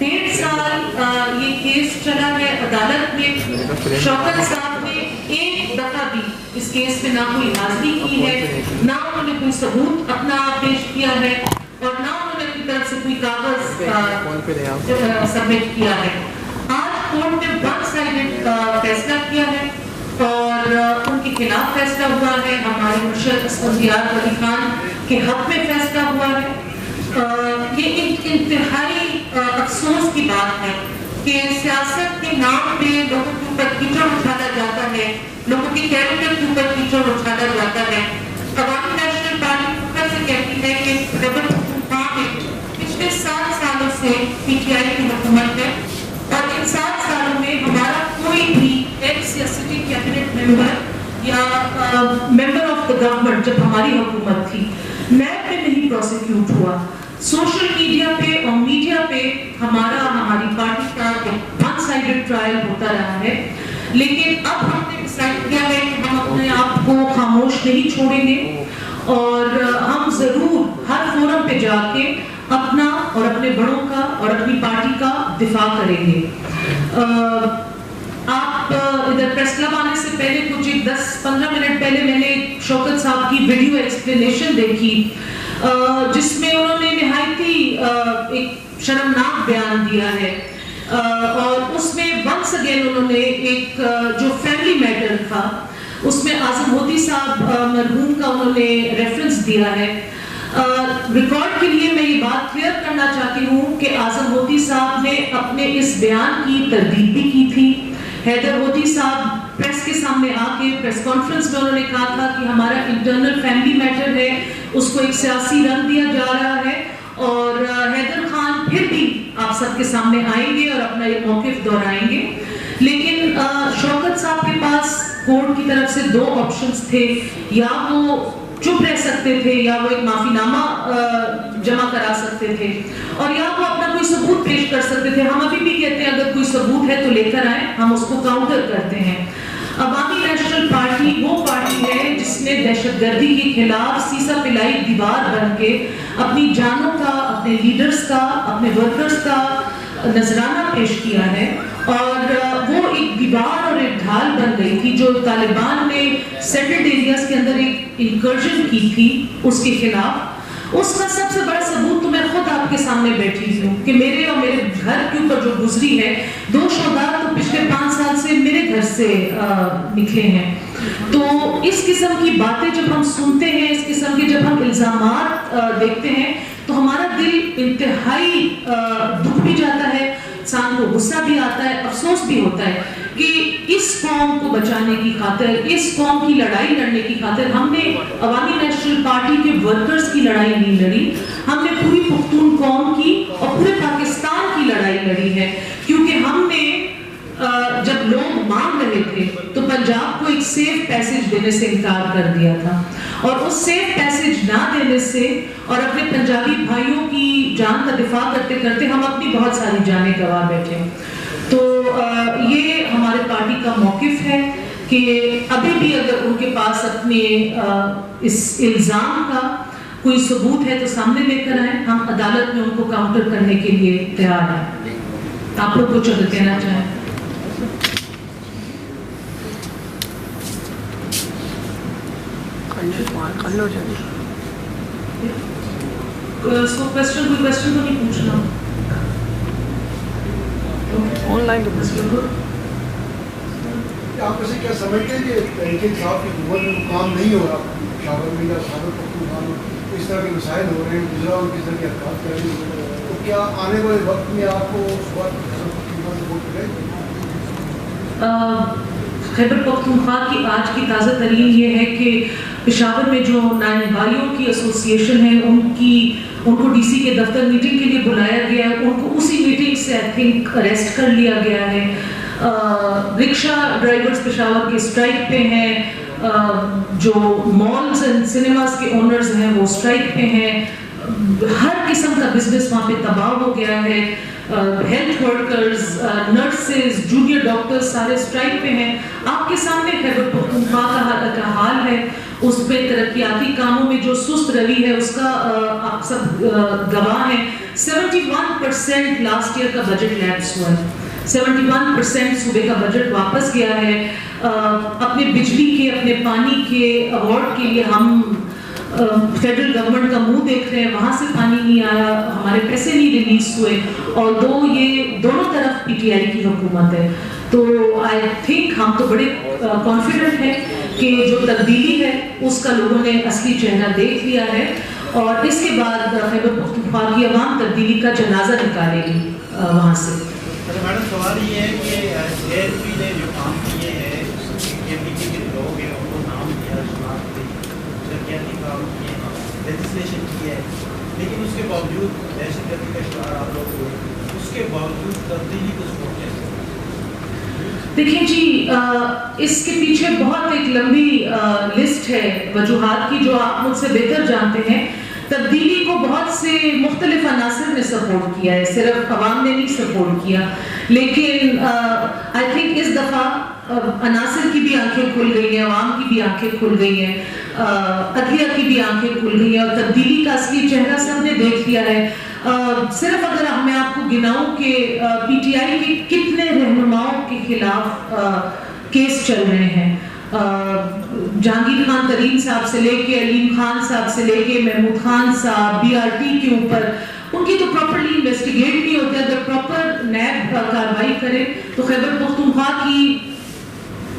1.5 साल ये केस चला है अदालत में। शौकत साहब ने एक दफा भी इस केस में ना कोई हाजिरी की है, ना उन्होंने कोई सबूत अपना पेश किया है और ना उन्होंने अपनी तरफ से कोई कागज सबमिट किया है। आज कोर्ट ने वन साइडेड फैसला किया है और उनके खिलाफ फैसला हुआ है। हमारे मुर्शद असफंदियार अली खान के हक में फैसला हुआ है। ये एक इंतहाई अफसोस की बात है कि सियासत के नाम पे लोगों के ऊपर कीचड़ उठाया जाता है, लोगों के कैरेक्टर के ऊपर कीचड़ उठाया जाता है। अवामी नेशनल पार्टी ऊपर से कहती है कि खैबर पख्तूनख्वा में पिछले 7 सालों से पीटीआई की हुकूमत है और इन 7 सालों में हमारा कोई भी एक्स या सिटिंग कैबिनेट मेंबर या मेंबर ऑफ द गवर्नमेंट जब हमारी हुकूमत थी नैब में नहीं प्रोसिक्यूट हुआ। सोशल मीडिया पे और मीडिया पे हमारी पार्टी का वन साइडेड ट्रायल होता रहा है, लेकिन अब हमने डिसाइड किया है कि हम अपने आप को खामोश नहीं छोड़ेंगे और हम जरूर हर फोरम पे जाके अपना और अपने बड़ों का और अपनी पार्टी का दिफा करेंगे। आप इधर प्रेस क्लब आने से पहले कुछ 10-15 मिनट पहले मैंने शौकत साहब की वीडियो एक्सप्लेनेशन देखी जिसमें उन्होंने निहायती एक शर्मनाक बयान दिया है और उसमें वंस अगेन उन्होंने एक जो फैमिली मैटर था उसमें आजम होती साहब मरहूम का उन्होंने रेफरेंस दिया है। रिकॉर्ड के लिए मैं ये बात क्लियर करना चाहती हूँ कि आजम होती साहब ने अपने इस बयान की तरदीद भी की थी। हैदर होती साहब प्रेस के सामने आके प्रेस कॉन्फ्रेंस में उन्होंने कहा था कि हमारा इंटरनल फैमिली मैटर है, उसको एक सियासी रंग दिया जा रहा है और हैदर खान फिर भी आप सबके सामने आएंगे और अपना ये मौक़िफ़ दोहराएंगे। लेकिन शौकत साहब के पास कोर्ट की तरफ से 2 ऑप्शंस थे, या वो चुप रह सकते थे या वो एक माफीनामा जमा करा सकते थे और या वो अपना कोई सबूत पेश कर सकते थे। हम अभी भी कहते हैं अगर कोई सबूत है तो लेकर आए, हम उसको काउंटर करते हैं। अवामी नेशनल पार्टी वो पार्टी है जिसने दहशतगर्दी के खिलाफ सीसा पिलाई दीवार बन के अपनी जानों का, अपने लीडर्स का, अपने वर्कर्स का नजराना पेश किया है और वो एक दीवार और एक ढाल बन गई थी जो तालिबान ने सेटल्ड एरियाज के अंदर एक इंकर्जन की थी उसके खिलाफ। उसका सबसे बड़ा सबूत तो मैं खुद आपके सामने बैठी हूँ कि मेरे और मेरे घर के ऊपर जो गुजरी है 2 शोहदा तो पिछले 5 साल से मेरे घर से निकले हैं। तो इस किस्म की बातें जब हम सुनते हैं, इस किस्म के जब हम इल्जामात देखते हैं तो हमारा दिल इंतहाई दुख भी जाता है, इंसान को गुस्सा भी आता है, अफसोस भी होता है कि इस कौम को बचाने की खातिर, इस कौम की लड़ाई लड़ने की खातिर हमने अवामी नेशनल पार्टी के वर्कर्स की लड़ाई नहीं लड़ी, हमने पूरी पुख्तून कौम की और पूरे पाकिस्तान की लड़ाई लड़ी है। क्योंकि हमने जब लोग मांग रहे थे तो पंजाब को एक सेफ पैसेज देने से इनकार कर दिया था और उस सेफ पैसेज ना देने से और अपने पंजाबी भाइयों की जान का दिफा करते करते हम अपनी बहुत सारी जानें गंवा बैठे। तो ये हमारे पार्टी का मौक़िफ़ है कि अभी भी अगर उनके पास अपने इस इल्ज़ाम का कोई सबूत है तो सामने लेकर आए, हम अदालत में उनको काउंटर करने के लिए तैयार हैं। आप लोग कुछ अगर कहना चाहें? क्वेश्चन तो नहीं पूछना ऑनलाइन तो आप ऐसे क्या समझते हैं कि तहरीक इंसाफ की हुकूमत में काम नहीं हो रहा, शावर में या खैबर पख्तूनख्वा में इस तरह के मसाइल हो रहे हैं, गुजरा और किस तरह की हरकत कर रही है, तो क्या आने वाले वक्त में आपको सपोर्ट करेंगे? खैबर पख्तूनख्वा की आज की ताज़ा तरीन ये है कि पेशावर में जो नायबाइयों की एसोसिएशन है उनको डीसी के दफ्तर मीटिंग के लिए बुलाया गया है, उनको उसी मीटिंग से आई थिंक अरेस्ट कर लिया गया है। रिक्शा ड्राइवर्स पेशावर के स्ट्राइक पे हैं, जो मॉल्स एंड सिनेमास के ओनर्स हैं वो स्ट्राइक पे हैं, हर किस्म का बिजनेस वहाँ पे तबाह हो गया है। Health workers, nurses, junior doctors सारे स्ट्राइक पे हैं। आपके सामने खैबर पख्तूनख्वा का हाल है, उस पे तरक्याती कामों में जो सुस्त रवि है उसका आप सब गवाह हैं। 71% لاسٹ ایئر کا بجٹ لیپس ہوا ہے. 71% صوبے کا بجٹ واپس گیا ہے. اپنے بجلی کے اپنے پانی کے ایوارڈ کے لیے ہم فیڈرل گورنمنٹ کا منہ دیکھ رہے ہیں, وہاں سے پانی نہیں آیا, ہمارے پیسے نہیں ریلیز ہوئے, اور یہ دونوں طرف پی ٹی آئی کی حکومت ہے. تو آئی تھنک ہم تو بڑے کانفیڈنٹ ہیں کہ جو تبدیلی ہے اس کا لوگوں نے اصلی چہرہ دیکھ لیا ہے, اور اس کے بعد خیبر پختونخوا کی عوام تبدیلی کا جنازہ نکالے گی وہاں سے. میڈم سوال یہ ہے کہ اے ایس پی نے جو کام کیے ہیں, کے لوگ ہیں ان کو نام دیا, شناخت دی, ترقیاتی کام کیے ہیں, لیجسلیشن کی ہے, لیکن اس کے باوجود دہشت گردی کا شکار آپ لوگ ہوئے, اس کے باوجود تبدیلی کو سپورٹ کیسے؟ دیکھیں جی, اس کے پیچھے بہت ایک لمبی لسٹ ہے وجوہات کی جو آپ مجھ سے بہتر جانتے ہیں. تبدیلی کو بہت سے مختلف عناصر نے سپورٹ کیا ہے, صرف عوام نے نہیں سپورٹ کیا, لیکن آئی تھنک اس دفعہ عناصر کی بھی آنکھیں کھل گئی ہیں, عوام کی بھی آنکھیں کھل گئی ہیں, عدلیہ کی بھی آنکھیں کھل گئی ہیں, اور تبدیلی کا اصلی چہرہ سب نے دیکھ لیا ہے. صرف اگر میں آپ کو گناؤں کہ پی ٹی آئی کے کتنے رہنماؤں کے خلاف کیس چل رہے ہیں, جہانگیر خان ترین صاحب سے لے کے علیم خان صاحب سے لے کے محمود خان صاحب, بی آر ٹی کے اوپر, ان کی تو پراپرلی انویسٹیگیٹ نہیں ہوتے. اگر پراپر نیب کاروائی کرے تو خیبر پختونخوا کی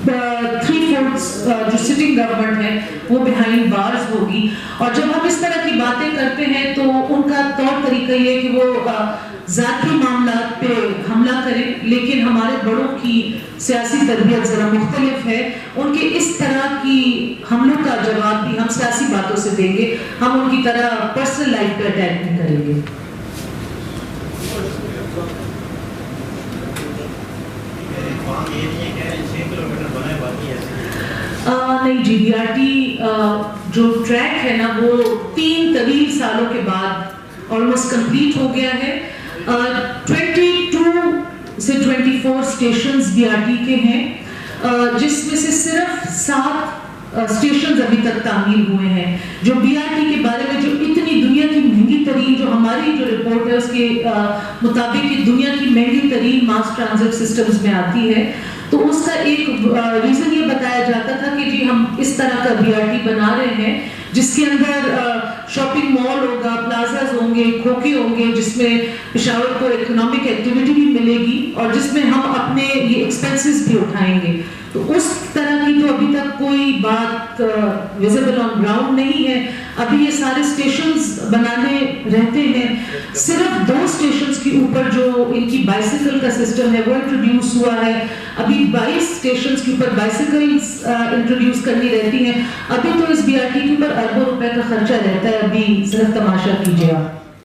3/4 جو سٹنگ گورنمنٹ ہے وہ بیہائنڈ بارز ہوگی. اور جب ہم اس طرح کی باتیں کرتے ہیں تو ان کا طور طریقہ یہ ہے کہ وہ ذاتی معاملات پہ حملہ کریں, لیکن ہمارے بڑوں کی سیاسی تربیت ذرا مختلف ہے. ان کے اس طرح کی حملوں کا جواب بھی ہم سیاسی باتوں سے دیں گے, ہم ان کی طرح پرسنل لائف پہ اٹیک نہیں کریں گے. نہیں جی, بی آر ٹی جو ٹریک ہے نا وہ 3 طویل سالوں کے بعد آلموسٹ کمپلیٹ ہو گیا ہے. 22 سے 24 اسٹیشنز بی آر ٹی کے ہیں, جس میں سے صرف 7 اسٹیشنز ابھی تک تعمیر ہوئے ہیں. جو بی آر ٹی کے بارے میں جو اتنی دنیا کی مہنگی ترین, جو ہماری جو رپورٹ ہے اس کے مطابق یہ دنیا کی مہنگی ترین ماس ٹرانزٹ سسٹمز میں آتی ہے, تو اس کا ایک ریزن یہ بتایا جاتا تھا کہ جی ہم اس طرح کا بی آر ٹی بنا رہے ہیں جس کے اندر شاپنگ مال ہوگا, پلازاز ہوں گے, کھوکھے ہوں گے, جس میں پشاور کو اکنامک ایکٹیویٹی بھی ملے گی, اور جس میں ہم اپنے یہ ایکسپینسز بھی اٹھائیں گے. تو اس طرح کی تو ابھی تک کوئی بات ویزیبل آن گراؤنڈ نہیں ہے. ابھی یہ سارے اسٹیشنز بنانے رہتے ہیں. صرف 2 اسٹیشنز کے اوپر جو ان کی بائسیکل کا سسٹم ہے وہ انٹروڈیوس ہوا ہے. ابھی 22 اسٹیشنز کے اوپر بائسیکلز انٹروڈیوس کرنی رہتی ہیں. ابھی تو اس بی آر ٹی کے اوپر اربوں روپے کا خرچہ رہتا ہے. ابھی صرف تماشا کیجیے آپ.